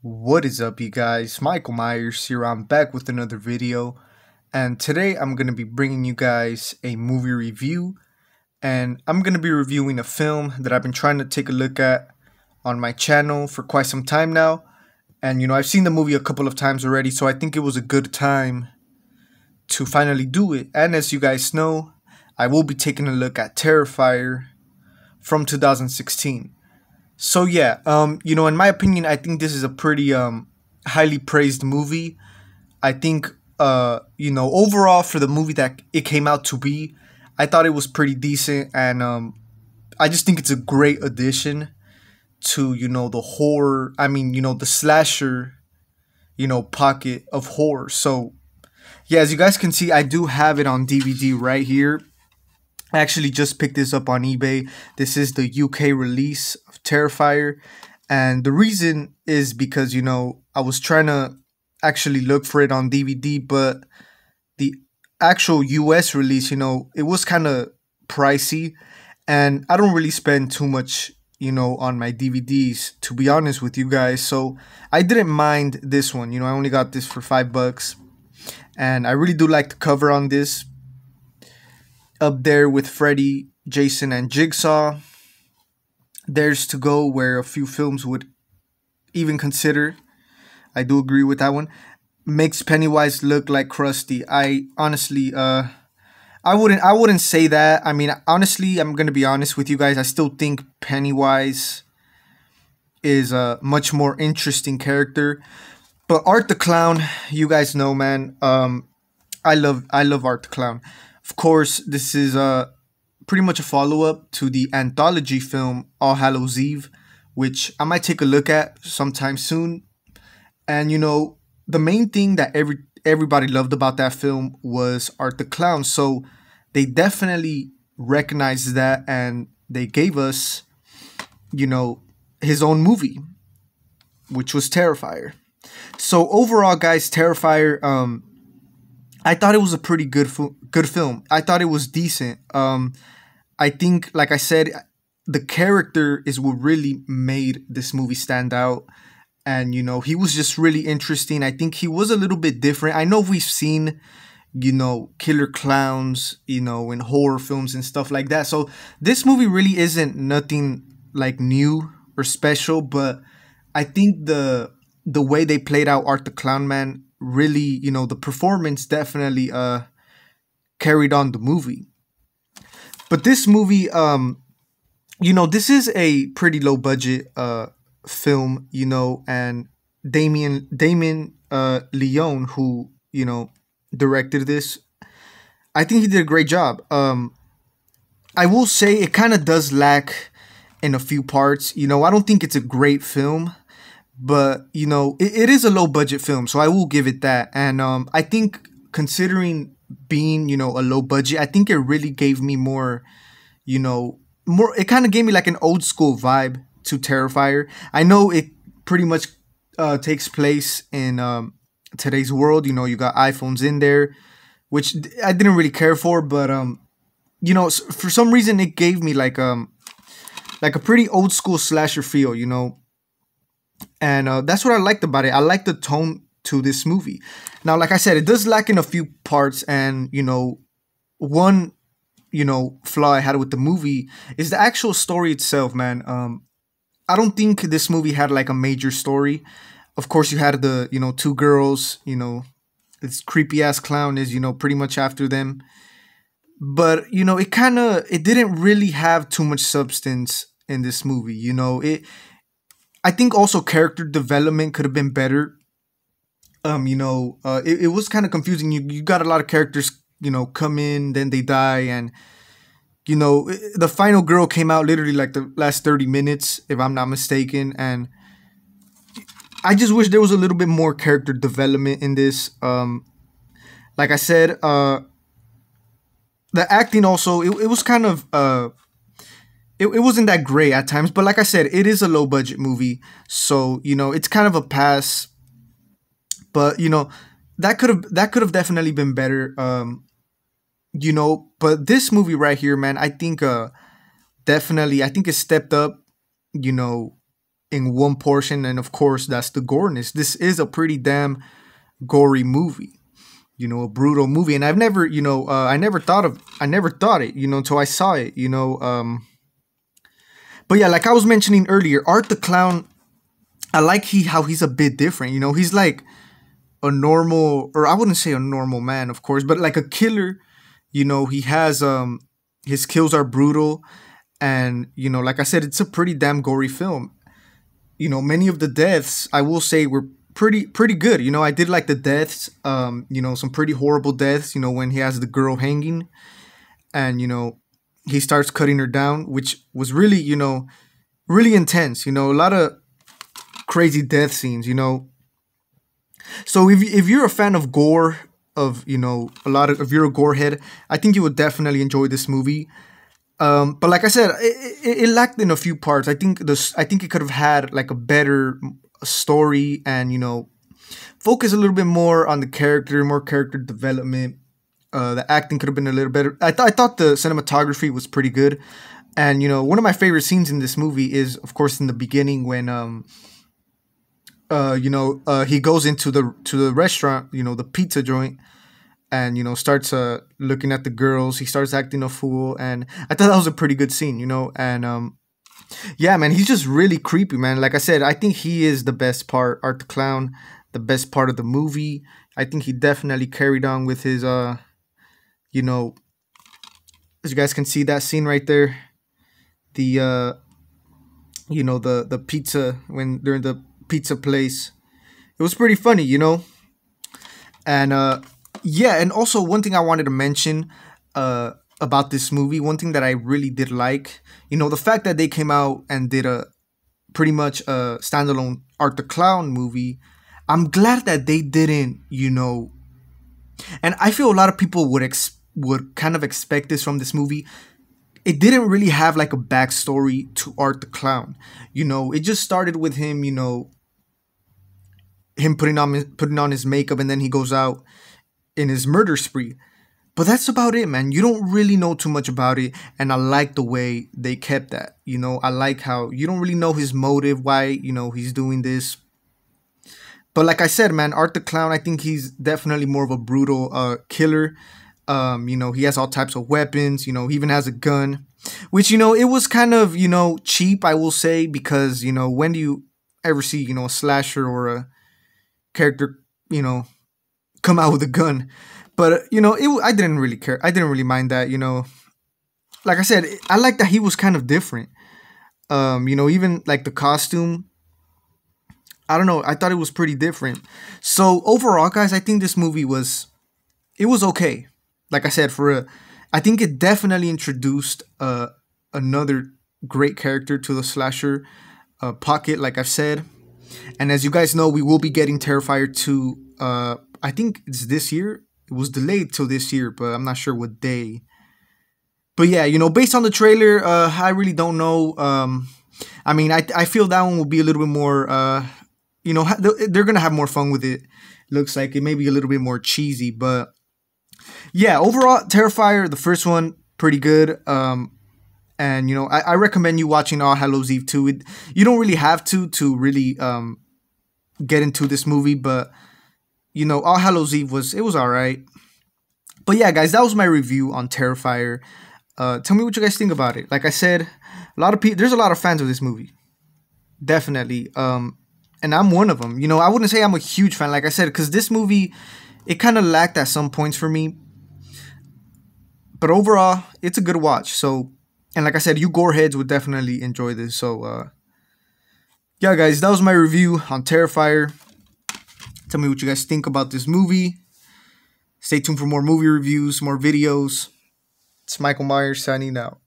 What is up, you guys? Michael Myers here. I'm back with another video, and today I'm going to be bringing you guys a movie review, and I'm going to be reviewing a film that I've been trying to take a look at on my channel for quite some time now. And I've seen the movie a couple of times already, so I think it was a good time to finally do it. And as you guys know, I will be taking a look at Terrifier from 2016. So yeah, in my opinion, I think this is a pretty highly praised movie. I think overall for the movie that it came out to be, I thought it was pretty decent, and I just think it's a great addition to the horror. I mean, the slasher, pocket of horror. So yeah, as you guys can see, I do have it on DVD right here. I actually just picked this up on eBay. This is the UK release of Terrifier. And the reason is because, I was trying to actually look for it on DVD, but the actual US release, it was kind of pricey. And I don't really spend too much, on my DVDs, to be honest with you guys. So I didn't mind this one. I only got this for $5. And I really do like the cover on this, up there with Freddy, Jason, and Jigsaw. There's To Go, where a few films would even consider. I do agree with that one. Makes Pennywise look like Krusty. I honestly, I wouldn't say that. I mean, honestly, I'm gonna be honest with you guys. I still think Pennywise is a much more interesting character. But Art the Clown, you guys know, man. I love Art the Clown. Of course, this is pretty much a follow-up to the anthology film All Hallows Eve, which I might take a look at sometime soon. And the main thing that everybody loved about that film was Art the Clown. So they definitely recognized that, and they gave us, his own movie, which was Terrifier. So overall, guys, Terrifier, I thought it was a pretty good film. I thought it was decent. I think, like I said, the character is what really made this movie stand out. And, he was just really interesting. I think he was a little bit different. I know we've seen, killer clowns, in horror films and stuff like that. So this movie really isn't nothing like new or special, but I think the way they played out Art the Clown, man, really, the performance definitely carried on the movie. But this movie, this is a pretty low budget film, and Damien Leone, who directed this, I think he did a great job. I will say it kind of does lack in a few parts. I don't think it's a great film, but it is a low budget film, so I will give it that. And I think, considering being a low budget, I think it really gave me more, more. It kind of gave me like an old school vibe to Terrifier. I know it pretty much takes place in today's world. You got iPhones in there, which I didn't really care for, but for some reason it gave me like a pretty old school slasher feel. And that's what I liked about it. I like the tone to this movie. Now, like I said, it does lack in a few parts, and one flaw I had with the movie is the actual story itself, man. I don't think this movie had like a major story. Of course, you had the two girls. This creepy ass clown is pretty much after them, but it didn't really have too much substance in this movie. I think also character development could have been better. It was kind of confusing. You got a lot of characters, come in, then they die, and the final girl came out literally like the last 30 minutes, if I'm not mistaken. And I just wish there was a little bit more character development in this. Like I said, the acting also, it was kind of it wasn't that great at times, but like I said, it is a low budget movie, so it's kind of a pass. But that could have definitely been better. But this movie right here, man, I think definitely, I think it stepped up, in one portion, and of course that's the goreness. This is a pretty damn gory movie, a brutal movie, and I've never, I never thought it, until I saw it, But yeah, like I was mentioning earlier, Art the Clown, I like how he's a bit different. He's like a normal, or I wouldn't say a normal man, of course, but like a killer. He has his kills are brutal, and like I said, it's a pretty damn gory film. Many of the deaths I will say were pretty good. I did like the deaths. Some pretty horrible deaths. When he has the girl hanging, and he starts cutting her down, which was really really intense. A lot of crazy death scenes. So if you're a fan of gore, of if you're a gore head, I think you would definitely enjoy this movie. But like I said, it lacked in a few parts. I think it could have had like a better story, and focus a little bit more on the character, more character development. The acting could have been a little better. I thought the cinematography was pretty good, and one of my favorite scenes in this movie is, of course, in the beginning when he goes into the restaurant, the pizza joint, and starts looking at the girls. He starts acting a fool, and I thought that was a pretty good scene, and yeah, man, he's just really creepy, man. Like I said, I think he is the best part, Art the Clown, the best part of the movie. I think he definitely carried on with his as you guys can see that scene right there, the the pizza, when they're in the pizza place. It was pretty funny, and yeah, and also one thing I wanted to mention about this movie, one thing that I really did like, the fact that they came out and did a pretty much a standalone Art the Clown movie. I'm glad that they didn't, and I feel a lot of people would kind of expect this from this movie. It didn't really have like a backstory to Art the Clown. It just started with him, him putting on his makeup, and then he goes out in his murder spree. But that's about it, man. You don't really know too much about it, and I like the way they kept that. I like how you don't really know his motive, why he's doing this. But like I said, man, Art the Clown, I think he's definitely more of a brutal killer. He has all types of weapons. He even has a gun, which it was kind of cheap, I will say, because when do you ever see a slasher or a character come out with a gun? But I didn't really care. I didn't really mind that. Like I said, I like that he was kind of different. Even like the costume, I don't know, I thought it was pretty different. So overall, guys, I think this movie was okay. Like I said, I think it definitely introduced another great character to the slasher pocket, like I've said. And as you guys know, we will be getting Terrifier 2. I think it's this year. It was delayed till this year, but I'm not sure what day. But yeah, based on the trailer, I really don't know. I mean, I feel that one will be a little bit more, they're going to have more fun with it. Looks like it may be a little bit more cheesy, but yeah, overall, Terrifier, the first one, pretty good. And, I recommend you watching All Hallows Eve 2. You don't really have to really get into this movie, but All Hallows Eve was all right. But yeah, guys, that was my review on Terrifier. Tell me what you guys think about it. Like I said, there's a lot of fans of this movie, definitely. And I'm one of them. I wouldn't say I'm a huge fan, like I said, because this movie, it kind of lacked at some points for me. But overall, it's a good watch. So, and like I said, you gore heads would definitely enjoy this. So, yeah, guys, that was my review on Terrifier. Tell me what you guys think about this movie. Stay tuned for more movie reviews, more videos. It's Michael Myers signing out.